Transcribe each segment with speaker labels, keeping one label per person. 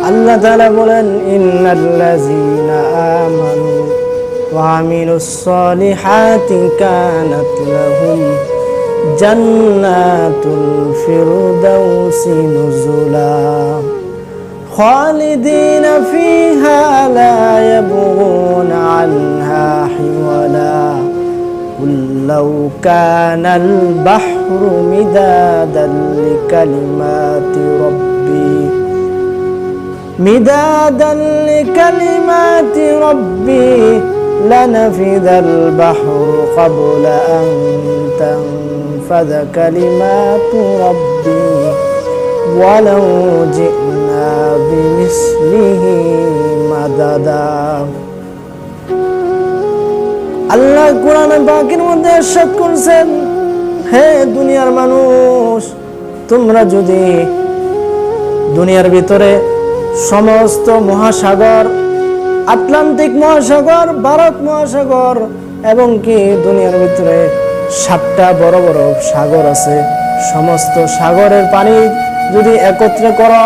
Speaker 1: আল্লাহ তাআলা বলেন, ইন্নাল্লাযীনা আমানু ওয়া আমিলুস সলিহাতি কানাত লাহুম জান্নাতুল ফিরদাউসি নুজুলা খালিদিনা ফিহা লা ইয়াবগুনা আনহা হিওয়ালা কুল লাউ কানাল বাহরু মিদাদান লিকালিমাতি রব্বি লানাফিদাল বাহরু ক্বাবলা আন তানফাযা কালিমাতু রব্বি ওয়ালাউ জি'না বিমিসলিহি মাদাদা। আল্লাহ কোরআন পাকের মধ্যে ইরশাদ করেছেন, হে দুনিয়ার মানুষ, তোমরা যদি দুনিয়ার ভিতরে সমস্ত মহাসাগর, আটলান্টিক মহাসাগর, ভারত মহাসাগর এবং কি দুনিয়ার ভিতরে 7টা বড় বড় সাগর আছে, সমস্ত সাগরের পানি যদি একত্রে করো,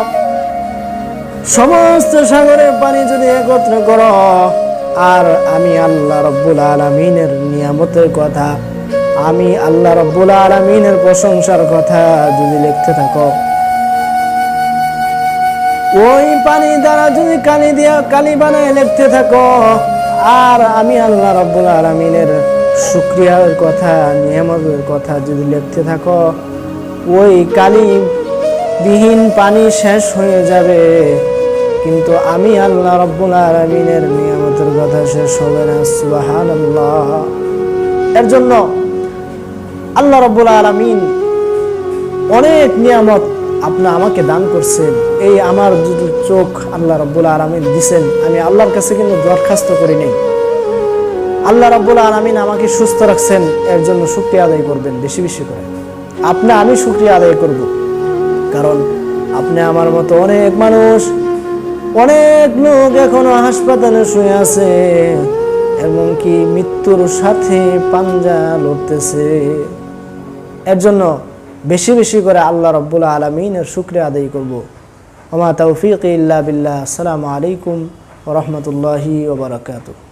Speaker 1: সমস্ত সাগরের পানি যদি একত্রে করো, আর আমি আল্লাহ রাব্বুল আলামিনের নিয়ামতের কথা, আমি আল্লাহ রাব্বুল আলামিনের প্রশংসার কথা যদি লিখতে থাকো, ওই পানি দ্বারা যদি কালি বানায় লিখতে থাকো, আর আমি আল্লাহ রাব্বুল আলামিনের শুকরিয়ার কথা, নিয়ামতের কথা যদি লিখতে থাকো, ওই কালি বিহীন পানি শেষ হয়ে যাবে, কিন্তু আমি আল্লাহ রাব্বুল আলামিনের নিয়ামতের কথা শেষ হবে না। সুবহানাল্লাহ। এর জন্য আল্লাহ রাব্বুল আলামিন অনেক নিয়ামত আমাকে দান করছেন। এই আমার দুটো চোখ আল্লাহ রাব্বুল আলামিন দিয়েছেন, আমি আল্লাহর কাছে কিন্তু দরখাস্ত করি নাই। আল্লাহ রাব্বুল আলামিন আমাকে সুস্থ রাখছেন, এর জন্য শুকরিয়া আদায় করবেন বেশি বেশি করে। আমি শুকরিয়া আদায় করব, কারণ আপনি আমার মতো অনেক মানুষ, অনেক লোক এখনো হাসপাতালে শুয়ে আছে, এমনকি মৃত্যুর সাথে পাঞ্জা লড়তেছে। এর জন্য বেশি বেশি করে আল্লাহ রাব্বুল আলামিনের শুকরিয়া আদায় করব। ওয়া মা তাওফীকি ইল্লা বিল্লাহ। আসসালামু আলাইকুম ওয়া রাহমাতুল্লাহি ওয়া বারাকাতুহু।